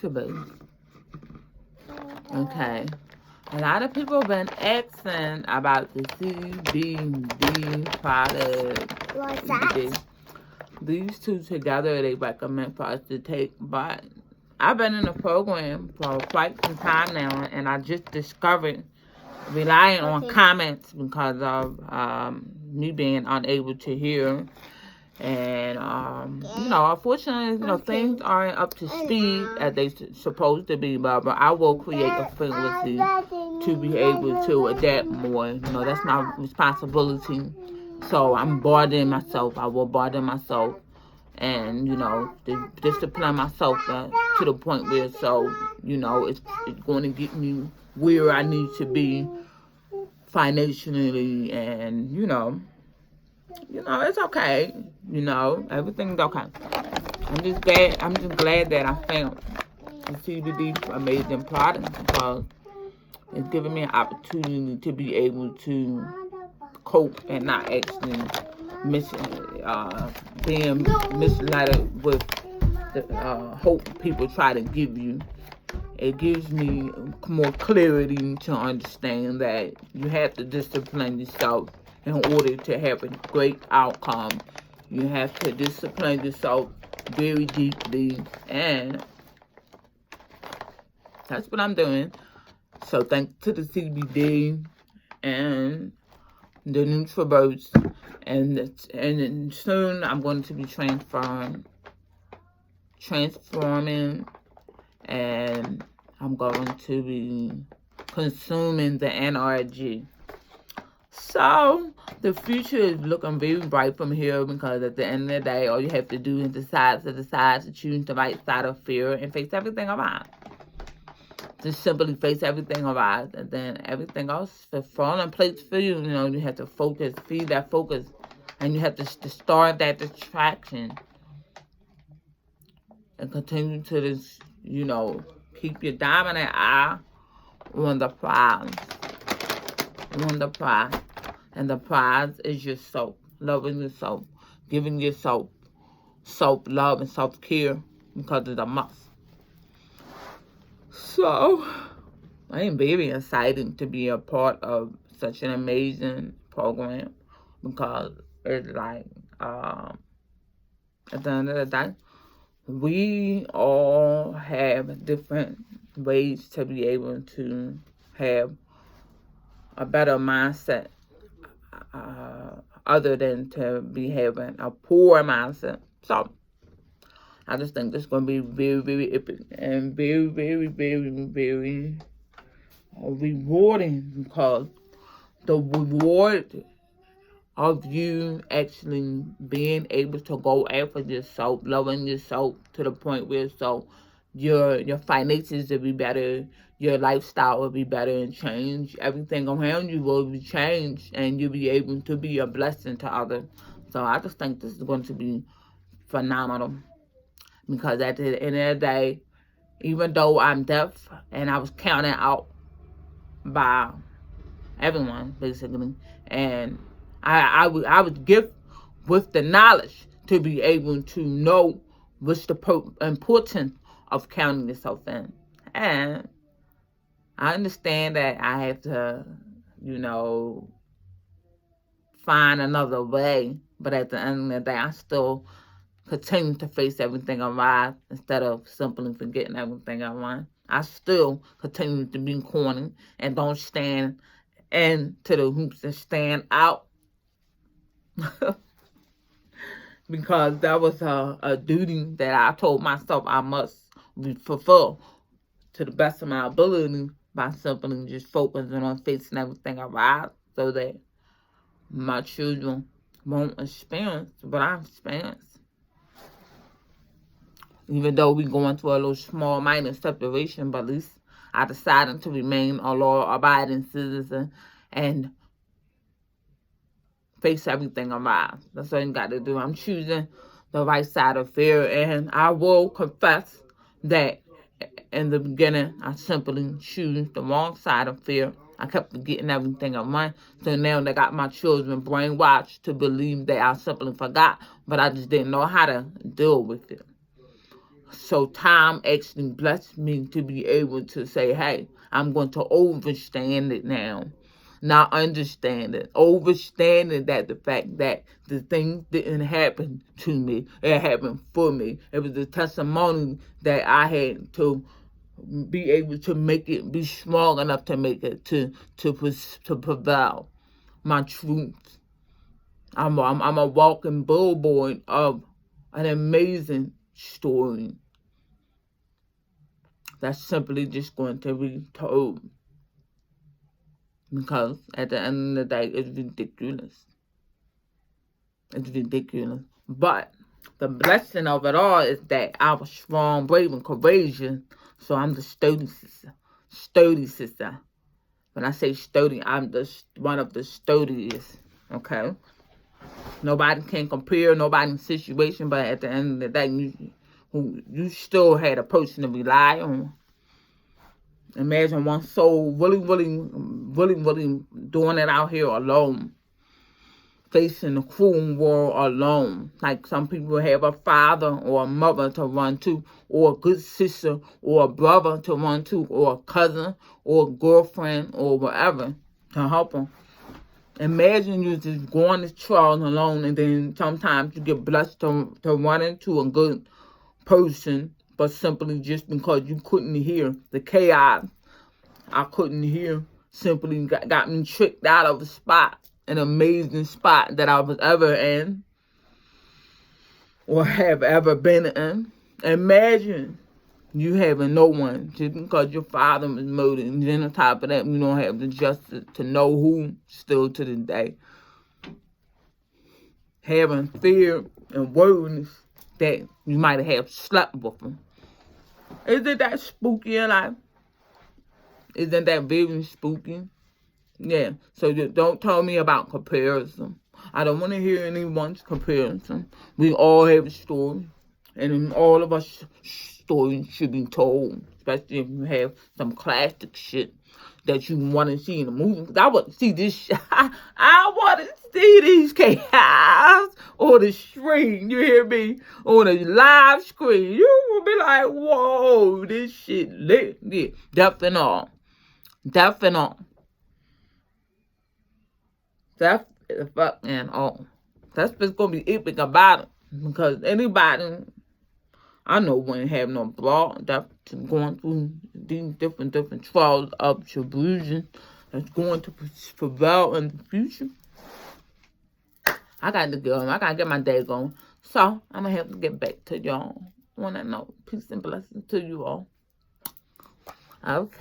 future, baby. Okay. A lot of people have been asking about the CBD product. What's that? These two together, they recommend for us to take, but I've been in the program for quite some time now, and I just discovered relying on comments because of me being unable to hear. And, unfortunately, things aren't up to speed as they supposed to be, but I will create a frequency to be able to adapt more. That's my responsibility. So I'm bothering myself. I will bother myself and, to discipline myself to the point where, it's going to get me where I need to be financially and, it's okay. Everything's okay. I'm just glad that I found the CBD amazing product because it's giving me an opportunity to be able to cope and not actually being misled with the hope people try to give you. It gives me more clarity to understand that you have to discipline yourself in order to have a great outcome. You have to discipline yourself very deeply, and that's what I'm doing. So thanks to the CBD and the NutriBurst, and soon I'm going to be transforming, and I'm going to be consuming the NRG. So the future is looking very bright from here because at the end of the day, all you have to do is decide to choose the right side of fear and face everything around. Just simply face everything around, and then everything else will fall in place for you. You have to focus, feed that focus, and you have to starve that distraction and continue to this, keep your dominant eye on the prize. And the prize is your soul. Loving yourself. Giving yourself self-love and self-care because it's a must. So, I am very excited to be a part of such an amazing program because it's like, at the end of the day, we all have different ways to be able to have a better mindset other than to be having a poor mindset. So I just think this is going to be very, very epic and very, very, very, very rewarding because the reward of you actually being able to go after yourself, loving yourself to the point where your finances will be better, your lifestyle will be better and change. Everything around you will be changed and you'll be able to be a blessing to others. So I just think this is going to be phenomenal because at the end of the day, even though I'm deaf and I was counted out by everyone, basically, and I was gifted with the knowledge to be able to know what's the importance of counting yourself in. And I understand that I have to, find another way. But at the end of the day, I still continue to face everything around instead of simply forgetting everything around. I still continue to be corny and don't stand into the hoops and stand out. Because that was a duty that I told myself I must fulfill to the best of my ability by simply just focusing on facing everything around so that my children won't experience what I experienced. Even though we're going through a little small minor separation, but at least I decided to remain a law-abiding citizen and face everything around. That's all you got to do. I'm choosing the right side of fear, and I will confess that in the beginning, I simply choose the wrong side of fear. I kept forgetting everything around. So now they got my children brainwashed to believe that I simply forgot, but I just didn't know how to deal with it. So time actually blessed me to be able to say, hey, I'm going to understand it now. Not understand it. Understanding that the fact that the thing didn't happen to me. It happened for me. It was a testimony that I had to be able to make it, be strong enough to make it, to prevail my truth. I'm a walking billboard of an amazing story that's simply just going to be told. Because at the end of the day, it's ridiculous. It's ridiculous. But the blessing of it all is that I was strong, brave, and courageous. So I'm the sturdy sister. Sturdy sister. When I say sturdy, I'm one of the sturdiest. Okay? Nobody can compare nobody's situation, but at the end of the day, you still had a person to rely on. Imagine one soul really doing it out here alone. Facing the cruel world alone. Like some people have a father or a mother to run to, or a good sister or a brother to run to, or a cousin or a girlfriend or whatever to help them. Imagine you just going to trial alone, and then sometimes you get blessed to run into a good person, but simply just because you couldn't hear the chaos I couldn't hear, simply got me tricked out of a spot, an amazing spot that I was ever in or have ever been in. Imagine you having no one just because your father was murdered, and then on top of that, you don't have the justice to know who still to this day. Having fear and worries that you might have slept with them. Isn't that spooky in life? Isn't that very spooky? Yeah, so don't tell me about comparison. I don't want to hear anyone's comparison. We all have a story, and all of us stories should be told, especially if you have some classic shit that you want to see in the movie. Because I want to see this shit. I want to see these chaos on the screen. You hear me? On a live screen. You will be like, whoa, this shit lit. Yeah, death and all. Death and all. Death and fucking all. That's what's going to be epic about it. Because anybody I know wouldn't have no blah. That's going through these different trials of tribulation that's going to prevail in the future. I got to go. I got to get my day going. So, I'm going to have to get back to y'all. Want to know. Peace and blessings to you all. Okay.